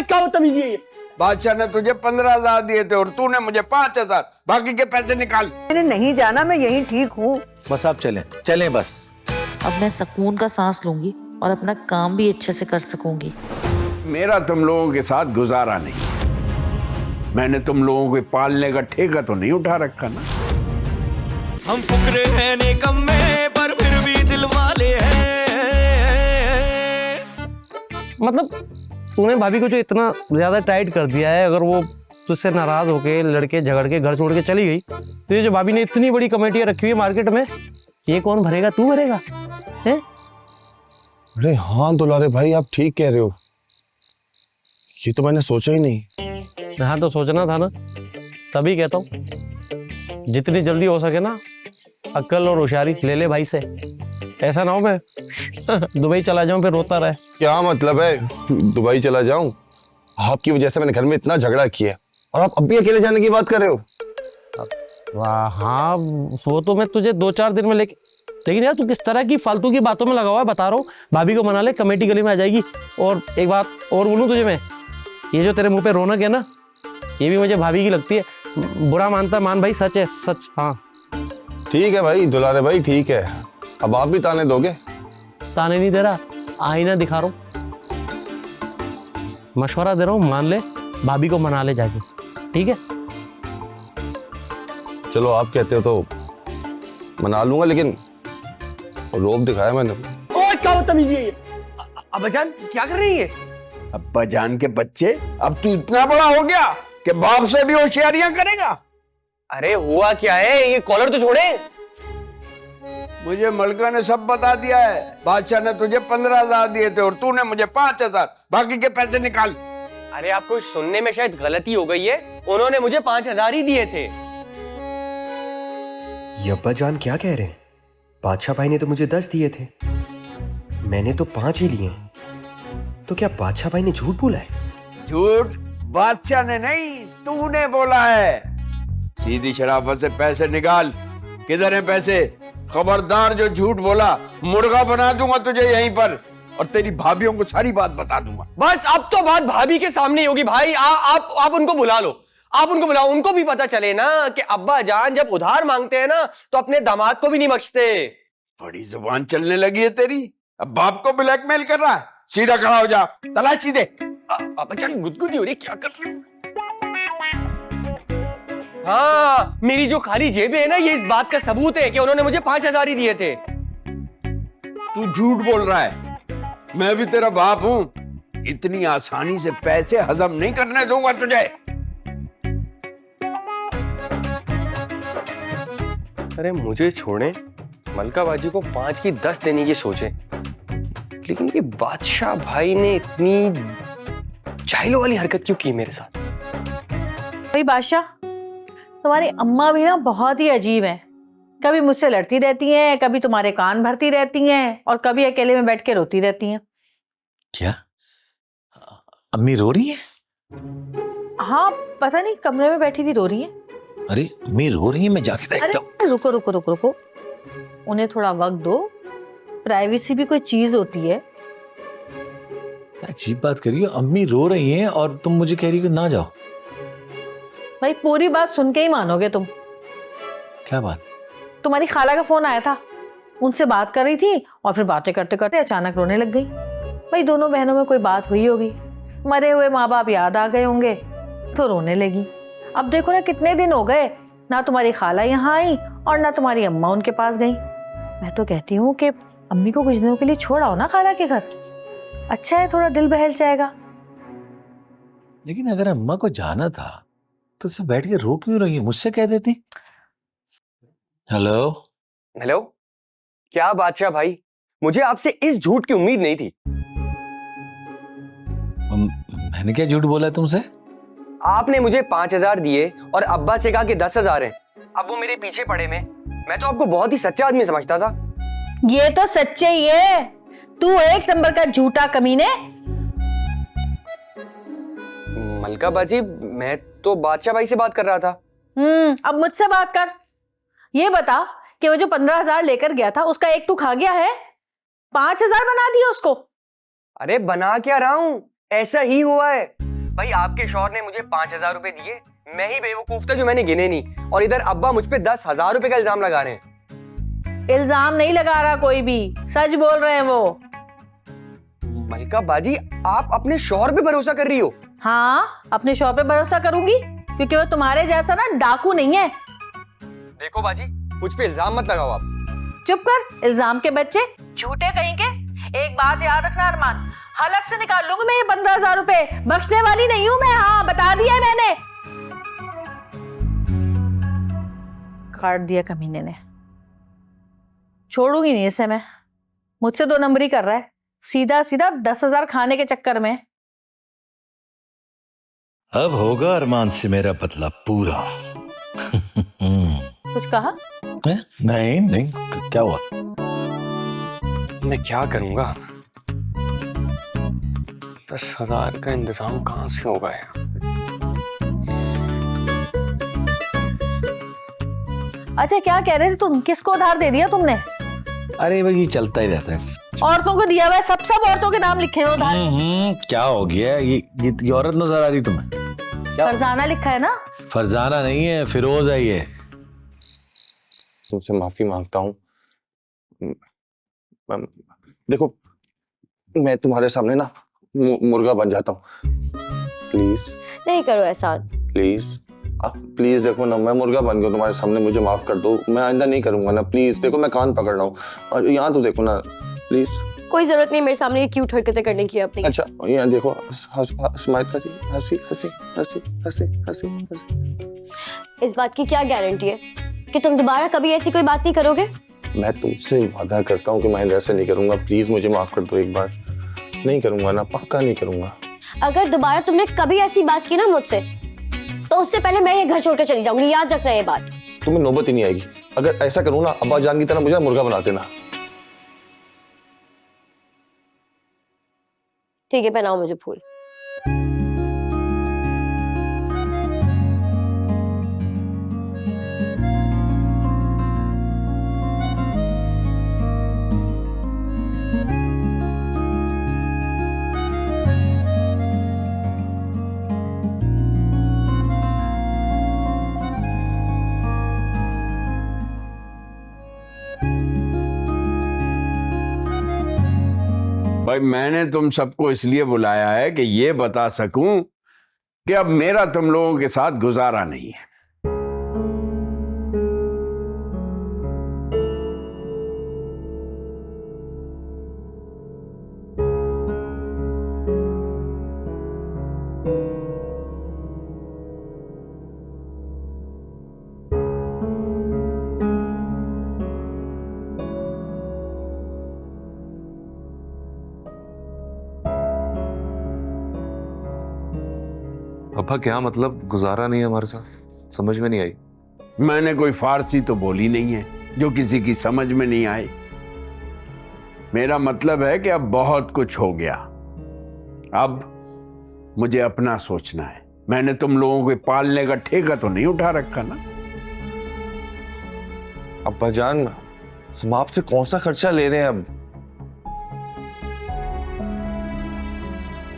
क्या बदतमीजी है ये? बादशाह ने तुझे 15,000 दिए थे और तूने मुझे 5,000। बाकी के पैसे निकाल। मैंने नहीं जाना, मैं यहीं ठीक हूँ। बस आप चलें चलें बस। अब मैं सुकून का सांस लूंगी और अपना काम भी अच्छे से कर सकूंगी। मेरा तुम लोगों के साथ गुजारा नहीं। मैंने तुम लोगों को पालने का ठेका तो नहीं उठा रखा ना। हम फुकरे हैं निकम्मे पर फिर भी दिल वाले हैं। मतलब तूने भाभी को जो इतना ज्यादा टाइट कर दिया है, अगर वो तुझसे नाराज होके लड़के झगड़ के घर छोड़ के चली गई तो ये जो भाभी ने इतनी बड़ी कमेटियां रखी हुई है मार्केट में, ये कौन भरेगा? तू भरेगा हैं? अरे हाँ दुलारे भाई, आप ठीक कह रहे हो। ये तो मैंने सोचा ही नहीं। हाँ तो सोचना था ना, तभी कहता हूँ जितनी जल्दी हो सके ना अक्ल और होशियारी ले ले भाई से। ऐसा ना हो मैं दुबई चला जाऊं फिर रोता रहे। क्या मतलब है दुबई चला जाऊं? आपकी वजह से मैंने घर में इतना झगड़ा किया और आप अब भी अकेले जाने की बात कर रहे हो? वाह हाँ, वो तो मैं तुझे 2-4 दिन में लेकिन यार तू किस तरह की फालतू की बातों में लगा हुआ है बता रहा हूँ। भाभी को मना ले, कमेटी गली में आ जाएगी। और एक बात और बोलूँ तुझे मैं, ये जो तेरे मुंह पे रौनक है ना, ये भी मुझे भाभी की लगती है। बुरा मानता मान भाई, सच है सच। हाँ ठीक है भाई दुलारे भाई, ठीक है। अब आप भी ताने दोगे? ताने नहीं दे रहा, आईना दिखा रहा हूँ, मशवरा दे रहा हूँ। मान ले, भाभी को मना ले जाके, ठीक है? चलो आप कहते हो तो मना लूंगा, लेकिन रोब दिखाया मैंने। ओए क्या बदतमीजी है ये? अब्बाजान क्या कर रही है? अब्बा जान के बच्चे, अब तू इतना बड़ा हो गया कि बाप से भी होशियारियां करेगा। अरे हुआ क्या है? ये कॉलर तो छोड़े। मुझे मलका ने सब बता दिया है। बादशाह ने तुझे 15,000 दिए थे और तूने मुझे 5,000। बाकी के पैसे निकाल। अरे आपको सुनने में शायद गलती हो गई है, उन्होंने मुझे 5,000 ही दिए थे। ये अब्बाजान क्या कह रहे हैं? बादशाह भाई ने तो मुझे 10 दिए थे, मैंने तो 5 ही लिए। तो क्या बादशाह भाई ने झूठ बोला है? झूठ बादशाह ने नहीं, तूने बोला है। सीधी शराफत से पैसे निकाल। किधर हैं पैसे? खबरदार जो झूठ बोला मुर्गा बना दूंगा तुझे यहीं पर, और तेरी भाभीियों को सारी बात बता दूंगा। बस अब तो बात भाभी के सामने होगी भाई। आप उनको बुला लो, आप उनको बुलाओ। उनको भी पता चले ना कि अब्बा जान जब उधार मांगते हैं ना तो अपने दामाद को भी नहीं बख्शते। बड़ी जुबान चलने लगी है तेरी। अब बाप को ब्लैकमेल कर रहा है? सीधा खड़ा हो जा, तलाशी दे। अब्बा जान गुदगुदी हो रही, क्या कर रहे हो? हाँ, मेरी जो खाली जेबें है ना, ये इस बात का सबूत है कि उन्होंने मुझे 5,000 ही दिए थे। तू झूठ बोल रहा है। मैं भी तेरा बाप हूं, इतनी आसानी से पैसे हजम नहीं करने दूंगा तुझे। अरे मुझे छोड़े, मलका बाजी को 5 की 10 देने की सोचे, लेकिन ये बादशाह भाई ने इतनी जाहिलों वाली हरकत क्यों की मेरे साथ? भाई बादशाह, तुम्हारी अम्मा भी ना बहुत ही अजीब है। कभी मुझसे लड़ती रहती हैं, कभी तुम्हारे कान भरती रहती हैं, और कभी अकेले में बैठ के रोती रहती हैं। क्या अम्मी रो रही है? हाँ पता नहीं, कमरे में बैठी भी रो रही है। अरे अम्मी रो रही है, मैं जाके देखता हूँ। रुको रुको रुको रुको, उन्हें थोड़ा वक्त दो। प्राइवेसी भी कोई चीज होती है। अजीब बात करी हो, अम्मी रो रही हैं और तुम मुझे कह रही हो ना जाओ। भाई पूरी बात सुन के ही मानोगे तुम। क्या बात? तुम्हारी खाला का फोन आया था, उनसे बात कर रही थी और फिर बातें करते करते अचानक रोने लग गई। भाई दोनों बहनों में कोई बात हुई होगी, मरे हुए माँ बाप याद आ गए होंगे तो रोने लगी। अब देखो ना, कितने दिन हो गए, ना तुम्हारी खाला यहाँ आई और ना तुम्हारी अम्मा उनके पास गई। मैं तो कहती हूँ कि अम्मी को कुछ दिनों के लिए छोड़ आओ ना खाला के घर, अच्छा है, थोड़ा दिल बहल जाएगा। लेकिन अगर अम्मा को जाना था तो उसे बैठ के रो क्यों रही है? मुझसे कह देती। हेलो हेलो, क्या बादशाह भाई, मुझे आपसे इस झूठ की उम्मीद नहीं थी। मैंने क्या झूठ बोला तुमसे? आपने मुझे 5,000 दिए और अब्बा से कहा कि 10,000 है। अब वो मेरे पीछे पड़े में। मैं तो आपको बहुत ही सच्चा आदमी समझता था। ये तो सच्चे ही है, तू एक नंबर का झूठा कमीने। मलका बाजी, मैं तो बादशाह भाई से बात कर रहा था। अब मुझसे बात कर। ये बता कि वो जो 15,000 लेकर गया था उसका एक तू खा गया है? 5,000 बना दिया उसको। अरे बना क्या रहा हूं, ऐसा ही हुआ है। भाई आपके शौहर ने मुझे 5,000 रुपए दिए, मैं ही बेवकूफ था जो मैंने गिने नहीं, और इधर अब्बा मुझ पे 10,000 रुपए का इल्जाम लगा रहे हैं। इल्जाम नहीं लगा रहा कोई भी, सच बोल रहे हैं वो। मलका बाजी, आप अपने शौहर पे भरोसा कर रही हो? हाँ, अपने शौहर पे भरोसा करूंगी, क्योंकि वो तुम्हारे जैसा ना डाकू नहीं है। देखो बाजी, मुझ पे इल्जाम मत लगाओ आप। चुप कर, इल्जाम के बच्चे, झूठे कहीं के। एक बात याद रखना अरमान, हलक से निकाल लूंगी मैं ये 15,000 रुपए, बख्शने वाली नहीं हूं मैं। हाँ, बता दिया है मैंने। काट दिया कमीने ने, छोड़ूंगी नहीं इसे मैं। मुझसे 2 नंबरी कर रहा है, सीधा सीधा 10,000 खाने के चक्कर में। अब होगा अरमान से मेरा बदला पूरा। कुछ कहा? नहीं नहीं, क्या हुआ? मैं क्या करूंगा? 10,000 का इंतजाम कहां से होगा यार? अच्छा, क्या कह रहे थे तुम? किसको उधार दे दिया तुमने? अरे भाई, ये चलता ही रहता है। औरतों को दिया हुआ है, सब औरतों के नाम लिखे हैं उधार। क्या हो गया? ये औरत नजर आ रही तुम्हें? फरजाना लिखा है ना? फरजाना नहीं है, फिरोज है ये। तुमसे माफी मांगता हूँ। देखो, मैं तुम्हारे सामने ना मुर्गा बन जाता हूँ। प्लीज नहीं करो ऐसा। प्लीज प्लीज, देखो ना, मैं मुर्गा बन गया तुम्हारे सामने, मुझे माफ कर दो। मैं आइंदा नहीं करूंगा ना, प्लीज। देखो, मैं कान पकड़ रहा हूँ, और यहाँ तो देखो ना, प्लीज। कोई जरूरत नहीं मेरे सामने ये क्यूट हरकतें करने की अपनी। अच्छा, यहाँ देखो, स्माइल, हंसी हंसी हंसी हंसी हंसी हंसी हंसी। इस बात की क्या गारंटी है कि तुम दोबारा कभी ऐसी कोई बात नहीं करोगे? मैं तुमसे वादा करता हूँ कि मैं ऐसे नहीं करूंगा। प्लीज मुझे माफ कर दो एक बार। नहीं करूंगा ना, पक्का नहीं करूंगा। अगर दोबारा तुमने कभी ऐसी बात की ना मुझसे, तो उससे पहले मैं ये घर छोड़कर चली जाऊंगी, याद रखना ये बात। तुम्हें नौबत ही नहीं आएगी। अगर ऐसा करूँ ना, अब्बा जान की तरह मुझे मुर्गा बना देना। ठीक है, पहनाओ मुझे फूल। भाई, मैंने तुम सबको इसलिए बुलाया है कि ये बता सकूं कि अब मेरा तुम लोगों के साथ गुजारा नहीं है। अब्बा, क्या मतलब गुजारा नहीं है हमारे साथ? समझ में नहीं आई। मैंने कोई फारसी तो बोली नहीं है जो किसी की समझ में नहीं आई। मेरा मतलब है कि अब बहुत कुछ हो गया, अब मुझे अपना सोचना है। मैंने तुम लोगों को पालने का ठेका तो नहीं उठा रखा ना। अब्बा जान, हम आपसे कौन सा खर्चा ले रहे हैं अब,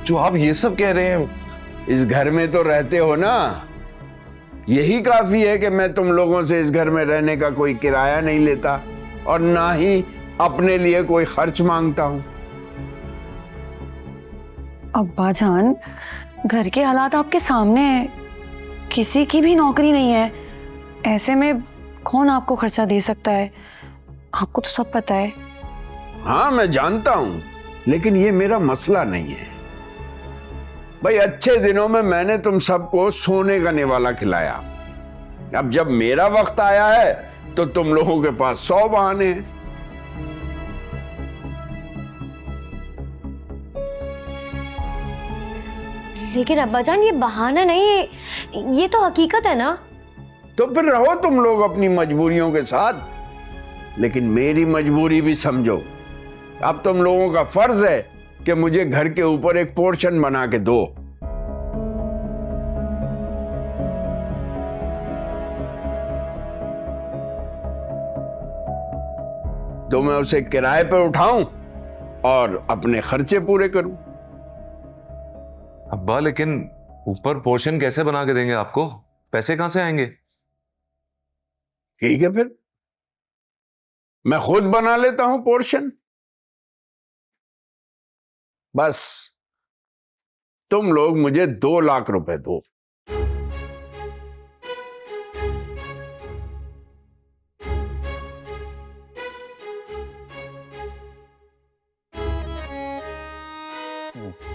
जो आप ये सब कह रहे हैं? इस घर में तो रहते हो ना, यही काफी है कि मैं तुम लोगों से इस घर में रहने का कोई किराया नहीं लेता और ना ही अपने लिए कोई खर्च मांगता हूं। अब्बा जान, घर के हालात आपके सामने हैं, किसी की भी नौकरी नहीं है, ऐसे में कौन आपको खर्चा दे सकता है? आपको तो सब पता है। हाँ, मैं जानता हूं, लेकिन ये मेरा मसला नहीं है। भाई, अच्छे दिनों में मैंने तुम सबको सोने का निवाला खिलाया। अब जब मेरा वक्त आया है तो तुम लोगों के पास 100 बहाने हैं। लेकिन अब्बा जान, ये बहाना नहीं, ये तो हकीकत है ना। तो फिर रहो तुम लोग अपनी मजबूरियों के साथ, लेकिन मेरी मजबूरी भी समझो। अब तुम लोगों का फर्ज है कि मुझे घर के ऊपर एक पोर्शन बना के दो। तो मैं उसे किराए पे उठाऊं और अपने खर्चे पूरे करूं। अब्बा, लेकिन ऊपर पोर्शन कैसे बना के देंगे आपको? पैसे कहां से आएंगे? ठीक है फिर मैं खुद बना लेता हूं पोर्शन। बस तुम लोग मुझे 2 लाख रुपए दो।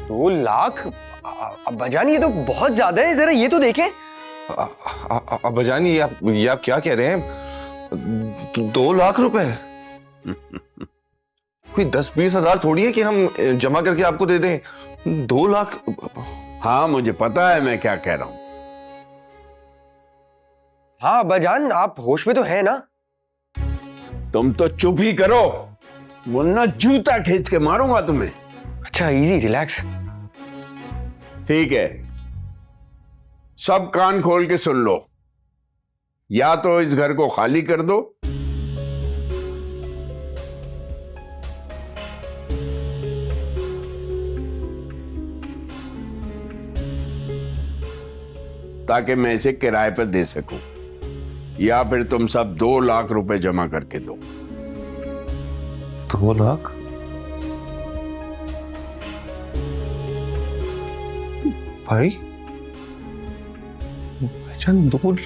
दो लाख? अब्बाजान ये तो बहुत ज्यादा है, जरा ये तो देखें। अब्बाजान ये आप क्या कह रहे हैं? 2 लाख रुपए? कोई 10-20 हजार थोड़ी है कि हम जमा करके आपको दे दें। 2 लाख? हाँ मुझे पता है मैं क्या कह रहा हूं। हाँ अब्बाजान आप होश में तो है ना? तुम तो चुप ही करो वरना जूता खींच के मारूंगा तुम्हें। अच्छा इजी, रिलैक्स। ठीक है सब कान खोल के सुन लो। या तो इस घर को खाली कर दो ताकि मैं इसे किराए पर दे सकूं, या फिर तुम सब 2 लाख रुपए जमा करके दो। 2 लाख? भाई भाईजान 2